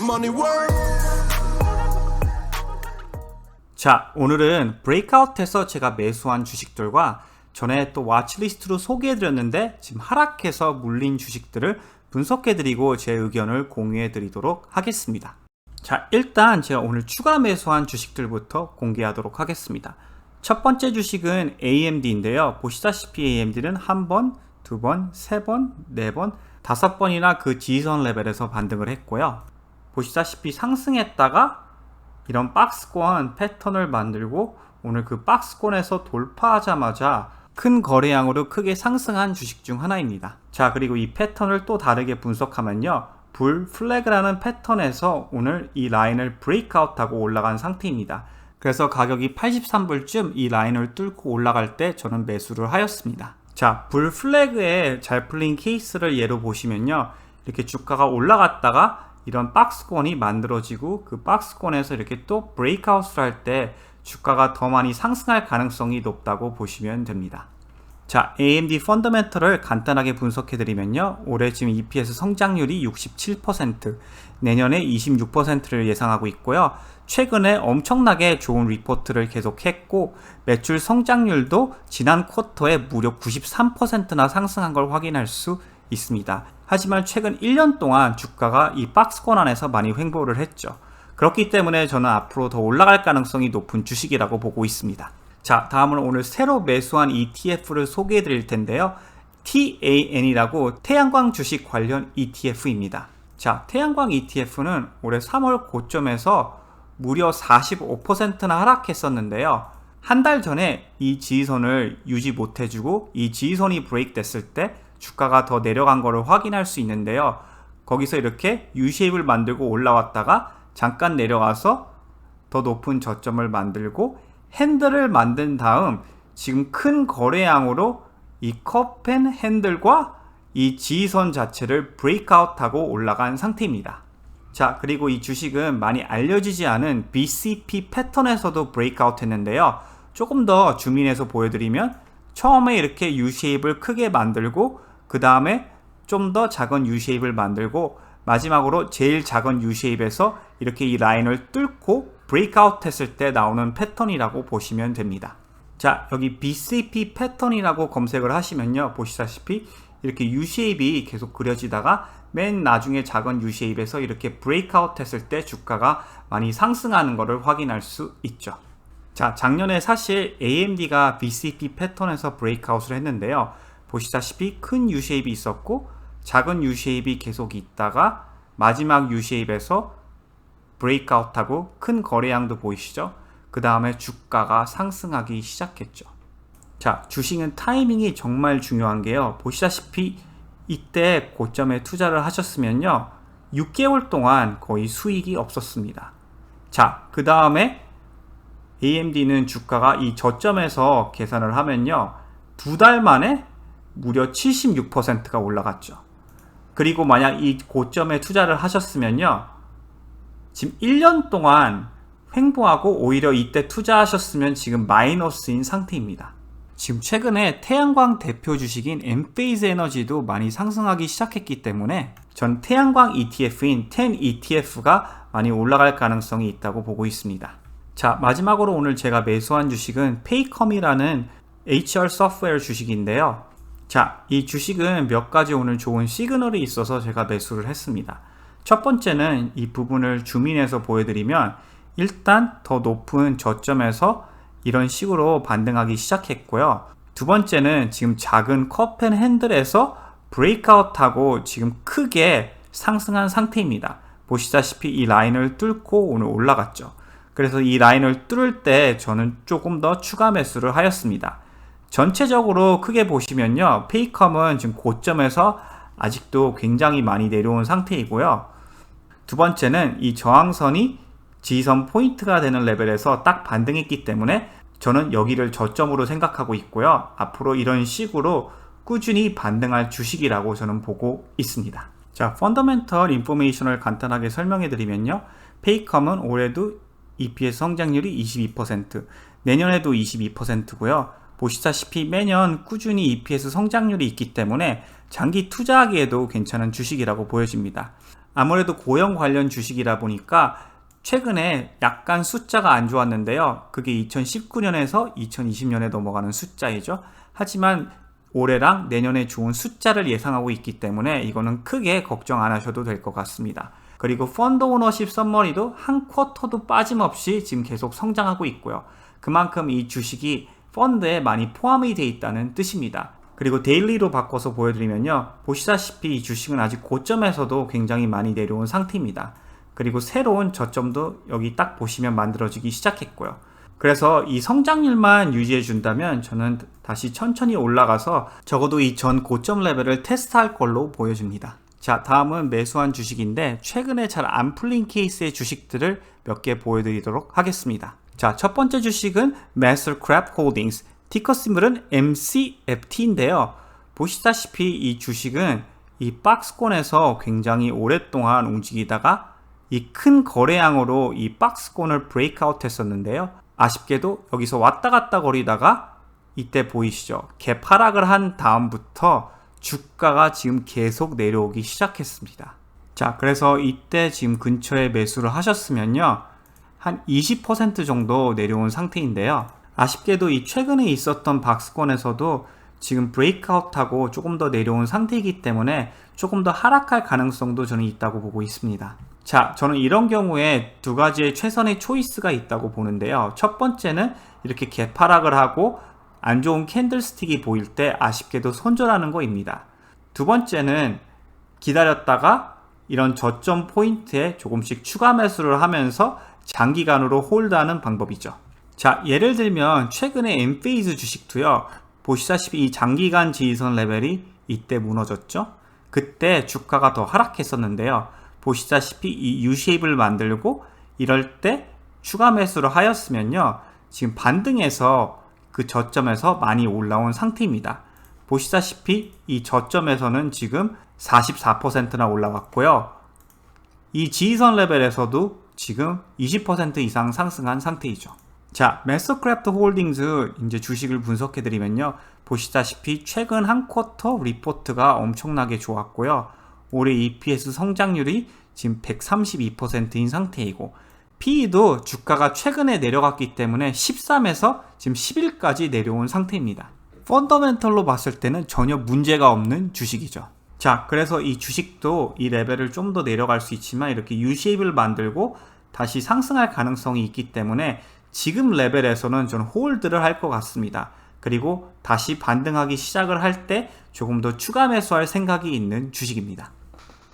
money work. 자, 오늘은 브레이크아웃에서 제가 매수한 주식들과 전에 또 와치리스트로 소개해드렸는데 지금 하락해서 물린 주식들을 분석해드리고 제 의견을 공유해드리도록 하겠습니다. 자, 일단 제가 오늘 추가 매수한 주식들부터 공개하도록 하겠습니다. 첫 번째 주식은 AMD인데요. 보시다시피 AMD는 한 번, 두 번, 세 번, 네 번, 다섯 번이나 그 지지선 레벨에서 반등을 했고요. 보시다시피 상승했다가 이런 박스권 패턴을 만들고 오늘 그 박스권에서 돌파하자마자 큰 거래량으로 크게 상승한 주식 중 하나입니다. 자, 그리고 이 패턴을 또 다르게 분석하면요. 불 플래그라는 패턴에서 오늘 이 라인을 브레이크아웃하고 올라간 상태입니다. 그래서 가격이 83불쯤 이 라인을 뚫고 올라갈 때 저는 매수를 하였습니다. 자, 불 플래그에 잘 풀린 케이스를 예로 보시면요. 이렇게 주가가 올라갔다가 이런 박스권이 만들어지고 그 박스권에서 이렇게 또 브레이크아웃을 할 때 주가가 더 많이 상승할 가능성이 높다고 보시면 됩니다. 자, AMD 펀더멘털을 간단하게 분석해드리면요. 올해 지금 EPS 성장률이 67%, 내년에 26%를 예상하고 있고요. 최근에 엄청나게 좋은 리포트를 계속했고 매출 성장률도 지난 쿼터에 무려 93%나 상승한 걸 확인할 수 있습니다. 하지만 최근 1년 동안 주가가 이 박스권 안에서 많이 횡보를 했죠. 그렇기 때문에 저는 앞으로 더 올라갈 가능성이 높은 주식이라고 보고 있습니다. 자, 다음은 오늘 새로 매수한 ETF를 소개해 드릴 텐데요. TAN이라고 태양광 주식 관련 ETF입니다. 자, 태양광 ETF는 올해 3월 고점에서 무려 45%나 하락했었는데요. 한 달 전에 이 지지선을 유지 못해주고 이 지지선이 브레이크 됐을 때 주가가 더 내려간 것을 확인할 수 있는데요. 거기서 이렇게 U-쉐입을 만들고 올라왔다가 잠깐 내려가서 더 높은 저점을 만들고 핸들을 만든 다음 지금 큰 거래량으로 이 컵앤 핸들과 이 지지선 자체를 브레이크아웃하고 올라간 상태입니다. 자, 그리고 이 주식은 많이 알려지지 않은 BCP 패턴에서도 브레이크아웃 했는데요. 조금 더 줌인해서 보여드리면 처음에 이렇게 U-쉐입을 크게 만들고 그 다음에 좀 더 작은 U-쉐입을 만들고 마지막으로 제일 작은 U-쉐입에서 이렇게 이 라인을 뚫고 브레이크아웃 했을 때 나오는 패턴이라고 보시면 됩니다. 자, 여기 BCP 패턴이라고 검색을 하시면요. 보시다시피 이렇게 U-쉐입이 계속 그려지다가 맨 나중에 작은 U-쉐입에서 이렇게 브레이크아웃 했을 때 주가가 많이 상승하는 것을 확인할 수 있죠. 자, 작년에 사실 AMD가 BCP 패턴에서 브레이크아웃을 했는데요. 보시다시피 큰 U-쉐입이 있었고 작은 U-쉐입이 계속 있다가 마지막 U-쉐입에서 브레이크아웃하고 큰 거래량도 보이시죠? 그 다음에 주가가 상승하기 시작했죠. 자, 주식은 타이밍이 정말 중요한 게요. 보시다시피 이때 고점에 투자를 하셨으면요. 6개월 동안 거의 수익이 없었습니다. 자, 그 다음에 AMD는 주가가 이 저점에서 계산을 하면요. 2달 만에 무려 76%가 올라갔죠. 그리고 만약 이 고점에 투자를 하셨으면요. 지금 1년 동안 횡보하고 오히려 이때 투자하셨으면 지금 마이너스인 상태입니다. 지금 최근에 태양광 대표 주식인 엔페이즈 에너지도 많이 상승하기 시작했기 때문에 전 태양광 ETF인 10ETF가 많이 올라갈 가능성이 있다고 보고 있습니다. 자, 마지막으로 오늘 제가 매수한 주식은 페이컴이라는 HR 소프트웨어 주식인데요. 자, 이 주식은 몇 가지 오늘 좋은 시그널이 있어서 제가 매수를 했습니다. 첫 번째는 이 부분을 줌인해서 보여드리면 일단 더 높은 저점에서 이런 식으로 반등하기 시작했고요. 두 번째는 지금 작은 컵앤 핸들에서 브레이크아웃하고 지금 크게 상승한 상태입니다. 보시다시피 이 라인을 뚫고 오늘 올라갔죠. 그래서 이 라인을 뚫을 때 저는 조금 더 추가 매수를 하였습니다. 전체적으로 크게 보시면요. 페이컴은 지금 고점에서 아직도 굉장히 많이 내려온 상태이고요. 두 번째는 이 저항선이 지지선 포인트가 되는 레벨에서 딱 반등했기 때문에 저는 여기를 저점으로 생각하고 있고요. 앞으로 이런 식으로 꾸준히 반등할 주식이라고 저는 보고 있습니다. 자, 펀더멘털 인포메이션을 간단하게 설명해 드리면요. 페이컴은 올해도 EPS 성장률이 22%, 내년에도 22%고요. 보시다시피 매년 꾸준히 EPS 성장률이 있기 때문에 장기 투자하기에도 괜찮은 주식이라고 보여집니다. 아무래도 고용 관련 주식이라 보니까 최근에 약간 숫자가 안 좋았는데요. 그게 2019년에서 2020년에 넘어가는 숫자이죠. 하지만 올해랑 내년에 좋은 숫자를 예상하고 있기 때문에 이거는 크게 걱정 안 하셔도 될 것 같습니다. 그리고 펀드 오너십 썸머리도 한 쿼터도 빠짐없이 지금 계속 성장하고 있고요. 그만큼 이 주식이 펀드에 많이 포함이 되어 있다는 뜻입니다. 그리고 데일리로 바꿔서 보여드리면요. 보시다시피 이 주식은 아직 고점에서도 굉장히 많이 내려온 상태입니다. 그리고 새로운 저점도 여기 딱 보시면 만들어지기 시작했고요. 그래서 이 성장률만 유지해 준다면 저는 다시 천천히 올라가서 적어도 이 전 고점 레벨을 테스트할 걸로 보여집니다. 자, 다음은 매수한 주식인데 최근에 잘 안 풀린 케이스의 주식들을 몇 개 보여드리도록 하겠습니다. 자, 첫 번째 주식은 MasterCraft Holdings, 티커 심볼은 MCFT인데요. 보시다시피 이 주식은 이 박스권에서 굉장히 오랫동안 움직이다가 이 큰 거래량으로 이 박스권을 브레이크아웃 했었는데요. 아쉽게도 여기서 왔다 갔다 거리다가 이때 보이시죠? 갭 하락을 한 다음부터 주가가 지금 계속 내려오기 시작했습니다. 자, 그래서 이때 지금 근처에 매수를 하셨으면요. 한 20% 정도 내려온 상태인데요. 아쉽게도 이 최근에 있었던 박스권에서도 지금 브레이크아웃하고 조금 더 내려온 상태이기 때문에 조금 더 하락할 가능성도 저는 있다고 보고 있습니다. 자, 저는 이런 경우에 두 가지의 최선의 초이스가 있다고 보는데요. 첫 번째는 이렇게 갭 하락을 하고 안 좋은 캔들스틱이 보일 때 아쉽게도 손절하는 거입니다. 두 번째는 기다렸다가 이런 저점 포인트에 조금씩 추가 매수를 하면서 장기간으로 홀드하는 방법이죠. 자, 예를 들면 최근에 엔페이즈 주식도요. 보시다시피 이 장기간 지지선 레벨이 이때 무너졌죠. 그때 주가가 더 하락했었는데요. 보시다시피 이 U-쉐입을 만들고 이럴 때 추가 매수를 하였으면요. 지금 반등해서 그 저점에서 많이 올라온 상태입니다. 보시다시피 이 저점에서는 지금 44%나 올라왔고요. 이 지지선 레벨에서도 지금 20% 이상 상승한 상태이죠. 자, 마스터크래프트 홀딩스 이제 주식을 분석해 드리면요. 보시다시피 최근 한 쿼터 리포트가 엄청나게 좋았고요. 올해 EPS 성장률이 지금 132%인 상태이고 PE도 주가가 최근에 내려갔기 때문에 13에서 지금 11까지 내려온 상태입니다. 펀더멘털로 봤을 때는 전혀 문제가 없는 주식이죠. 자, 그래서 이 주식도 이 레벨을 좀 더 내려갈 수 있지만 이렇게 U-쉐입을 만들고 다시 상승할 가능성이 있기 때문에 지금 레벨에서는 저는 홀드를 할 것 같습니다. 그리고 다시 반등하기 시작을 할 때 조금 더 추가 매수할 생각이 있는 주식입니다.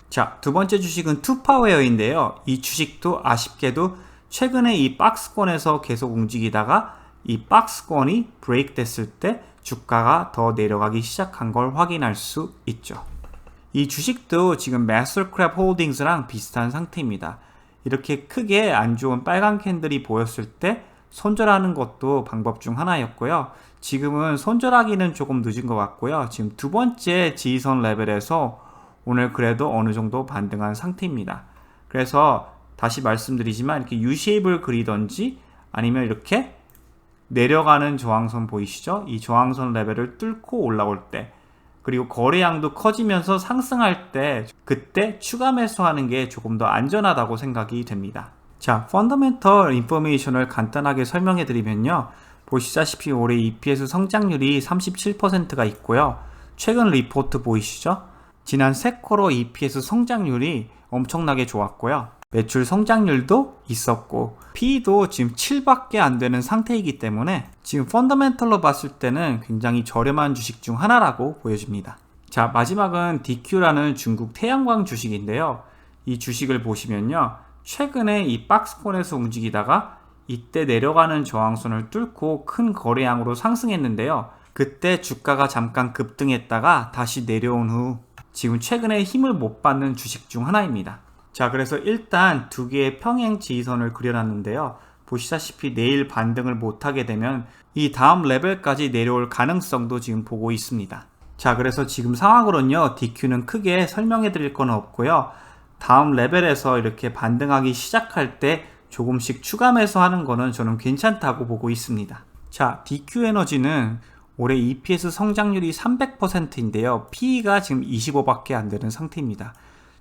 자, 두 번째 주식은 투파웨어인데요. 이 주식도 아쉽게도 최근에 이 박스권에서 계속 움직이다가 이 박스권이 브레이크 됐을 때 주가가 더 내려가기 시작한 걸 확인할 수 있죠. 이 주식도 지금 마스터크래프트 홀딩스랑 비슷한 상태입니다. 이렇게 크게 안 좋은 빨간 캔들이 보였을 때 손절하는 것도 방법 중 하나였고요. 지금은 손절하기는 조금 늦은 것 같고요. 지금 두 번째 지지선 레벨에서 오늘 그래도 어느 정도 반등한 상태입니다. 그래서 다시 말씀드리지만 이렇게 U-쉐입을 그리던지 아니면 이렇게 내려가는 저항선 보이시죠? 이 저항선 레벨을 뚫고 올라올 때 그리고 거래량도 커지면서 상승할 때 그때 추가 매수하는 게 조금 더 안전하다고 생각이 됩니다. 자, 펀더멘털 인포메이션을 간단하게 설명해 드리면요. 보시다시피 올해 EPS 성장률이 37%가 있고요. 최근 리포트 보이시죠? 지난 세 쿼터 EPS 성장률이 엄청나게 좋았고요. 매출 성장률도 있었고 PE도 지금 7밖에 안 되는 상태이기 때문에 지금 펀더멘털로 봤을 때는 굉장히 저렴한 주식 중 하나라고 보여집니다. 자, 마지막은 DQ라는 중국 태양광 주식인데요. 이 주식을 보시면요. 최근에 이 박스권에서 움직이다가 이때 내려가는 저항선을 뚫고 큰 거래량으로 상승했는데요. 그때 주가가 잠깐 급등했다가 다시 내려온 후 지금 최근에 힘을 못 받는 주식 중 하나입니다. 자, 그래서 일단 두 개의 평행 지지선을 그려놨는데요. 보시다시피 내일 반등을 못하게 되면 이 다음 레벨까지 내려올 가능성도 지금 보고 있습니다. 자, 그래서 지금 상황으로는요. DQ는 크게 설명해 드릴 건 없고요. 다음 레벨에서 이렇게 반등하기 시작할 때 조금씩 추가 매수하는 거는 저는 괜찮다고 보고 있습니다. 자, DQ 에너지는 올해 EPS 성장률이 300%인데요. PE가 지금 25밖에 안 되는 상태입니다.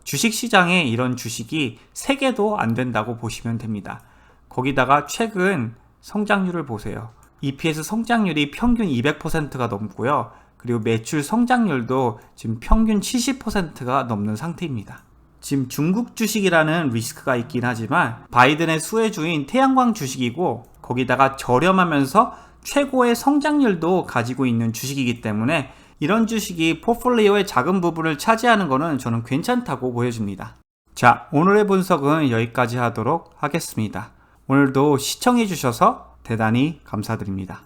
주식시장에 이런 주식이 3개도 안 된다고 보시면 됩니다. 거기다가 최근 성장률을 보세요. EPS 성장률이 평균 200%가 넘고요. 그리고 매출 성장률도 지금 평균 70%가 넘는 상태입니다. 지금 중국 주식이라는 리스크가 있긴 하지만 바이든의 수혜주인 태양광 주식이고 거기다가 저렴하면서 최고의 성장률도 가지고 있는 주식이기 때문에 이런 주식이 포트폴리오의 작은 부분을 차지하는 것은 저는 괜찮다고 보여집니다. 자, 오늘의 분석은 여기까지 하도록 하겠습니다. 오늘도 시청해 주셔서 대단히 감사드립니다.